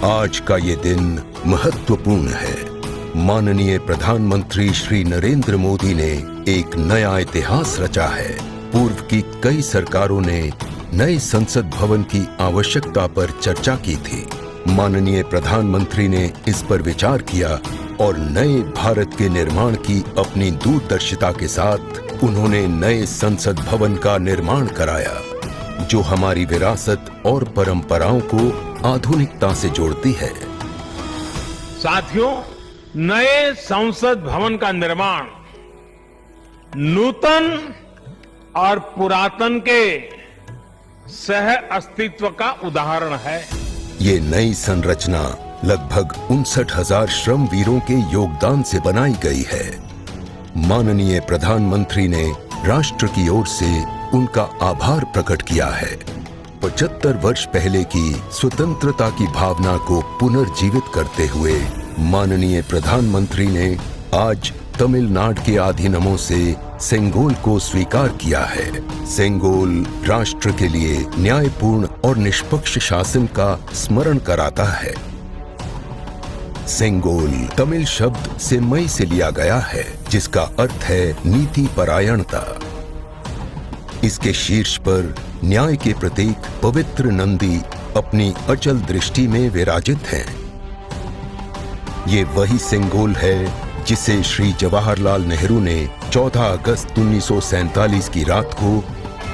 आज का ये दिन महत्वपूर्ण है। माननीय प्रधानमंत्री श्री नरेंद्र मोदी ने एक नया इतिहास रचा है। पूर्व की कई सरकारों ने नए संसद भवन की आवश्यकता पर चर्चा की थी। माननीय प्रधानमंत्री ने इस पर विचार किया और नए भारत के निर्माण की अपनी दूरदर्शिता के साथ उन्होंने नए संसद भवन का निर्माण कराया, जो हमारी विरासत और परंपराओं को आधुनिकता से जोड़ती है। साथियों, नए संसद भवन का निर्माण नूतन और पुरातन के सह अस्तित्व का उदाहरण है। ये नई संरचना लगभग 59,000 श्रम वीरों के योगदान से बनाई गई है। माननीय प्रधानमंत्री ने राष्ट्र की ओर से उनका आभार प्रकट किया है। 75 वर्ष पहले की स्वतंत्रता की भावना को पुनर्जीवित करते हुए माननीय प्रधानमंत्री ने आज तमिलनाडु के अधीनमों से सेंगोल को स्वीकार किया है। सेंगोल राष्ट्र के लिए न्यायपूर्ण और निष्पक्ष शासन का स्मरण कराता है। सेंगोल तमिल शब्द सेम्मई से लिया गया है, जिसका अर्थ है नीति परायणता। इसके शीर्ष पर न्याय के प्रतीक पवित्र नंदी अपनी अचल दृष्टि में विराजित हैं। ये वही सेंगोल है जिसे श्री जवाहरलाल नेहरू ने 14 अगस्त 1947 की रात को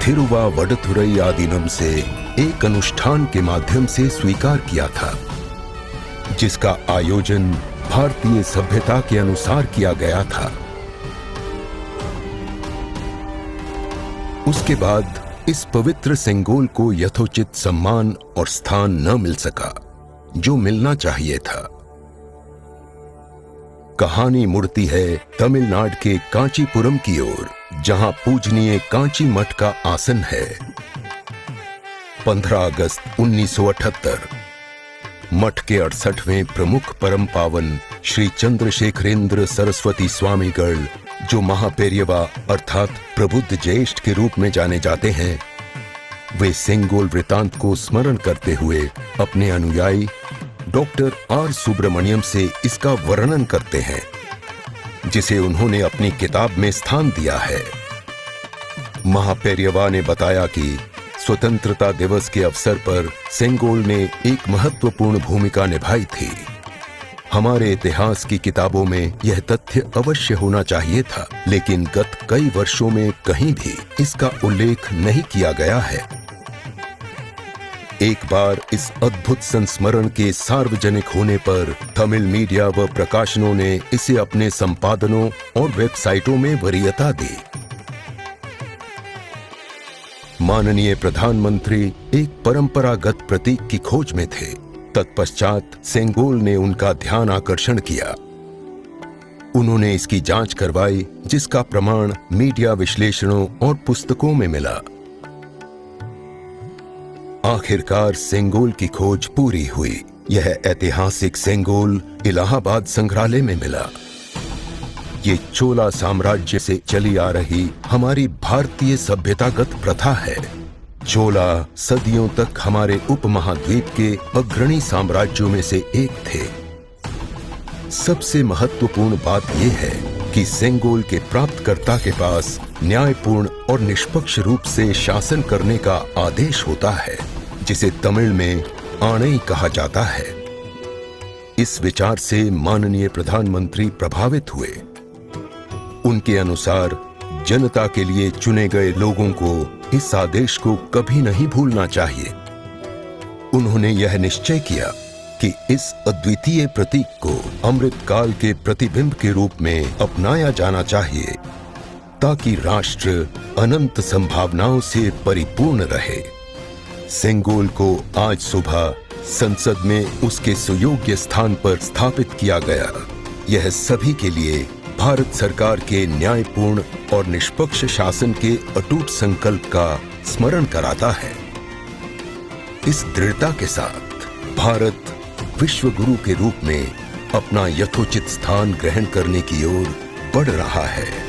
थिरुवावडथुरई आदीनम से एक अनुष्ठान के माध्यम से स्वीकार किया था, जिसका आयोजन भारतीय सभ्यता के अनुसार किया गया था। उसके बाद इस पवित्र सेंगोल को यथोचित सम्मान और स्थान न मिल सका, जो मिलना चाहिए था। कहानी मुड़ती है तमिलनाडु के कांचीपुरम की ओर, जहां पूजनीय कांची मठ का आसन है। 15 अगस्त 1978 मठ के 68वें प्रमुख परम पावन श्री चंद्रशेखरेंद्र सरस्वती स्वामीगढ़, जो महापेरियवा अर्थात प्रबुद्ध ज्येष्ठ के रूप में जाने जाते हैं, वे सेंगोल वृतांत को स्मरण करते हुए अपने अनुयायी डॉक्टर आर सुब्रमण्यम से इसका वर्णन करते हैं, जिसे उन्होंने अपनी किताब में स्थान दिया है। महापेरियवा ने बताया कि स्वतंत्रता दिवस के अवसर पर सेंगोल ने एक महत्वपूर्ण भूमिका निभाई थी। हमारे इतिहास की किताबों में यह तथ्य अवश्य होना चाहिए था, लेकिन गत कई वर्षों में कहीं भी इसका उल्लेख नहीं किया गया है। एक बार इस अद्भुत संस्मरण के सार्वजनिक होने पर तमिल मीडिया व प्रकाशनों ने इसे अपने संपादनों और वेबसाइटों में वरीयता दी। माननीय प्रधानमंत्री एक परंपरागत प्रतीक की खोज में थे। तत्पश्चात सेंगोल ने उनका ध्यान आकर्षण किया। उन्होंने इसकी जांच करवाई, जिसका प्रमाण मीडिया विश्लेषणों और पुस्तकों में मिला। आखिरकार सेंगोल की खोज पूरी हुई। यह ऐतिहासिक सेंगोल इलाहाबाद संग्रहालय में मिला। ये चोला साम्राज्य से चली आ रही हमारी भारतीय सभ्यतागत प्रथा है। चोला सदियों तक हमारे उपमहाद्वीप के अग्रणी साम्राज्यों में से एक थे। सबसे महत्वपूर्ण बात यह है कि सेंगोल के प्राप्तकर्ता के पास न्यायपूर्ण और निष्पक्ष रूप से शासन करने का आदेश होता है, जिसे तमिल में आणई कहा जाता है। इस विचार से माननीय प्रधानमंत्री प्रभावित हुए। उनके अनुसार जनता के लिए चुने गए लोगों को इस आदेश को कभी नहीं भूलना चाहिए। उन्होंने यह निश्चय किया कि इस अद्वितीय प्रतीक को अमृतकाल के प्रतिबिंब के रूप में अपनाया जाना चाहिए, ताकि राष्ट्र अनंत संभावनाओं से परिपूर्ण रहे। सेंगोल को आज सुबह संसद में उसके सुयोग्य स्थान पर स्थापित किया गया। यह सभी के लिए भारत सरकार के न्यायपूर्ण और निष्पक्ष शासन के अटूट संकल्प का स्मरण कराता है। इस दृढ़ता के साथ भारत विश्व गुरु के रूप में अपना यथोचित स्थान ग्रहण करने की ओर बढ़ रहा है।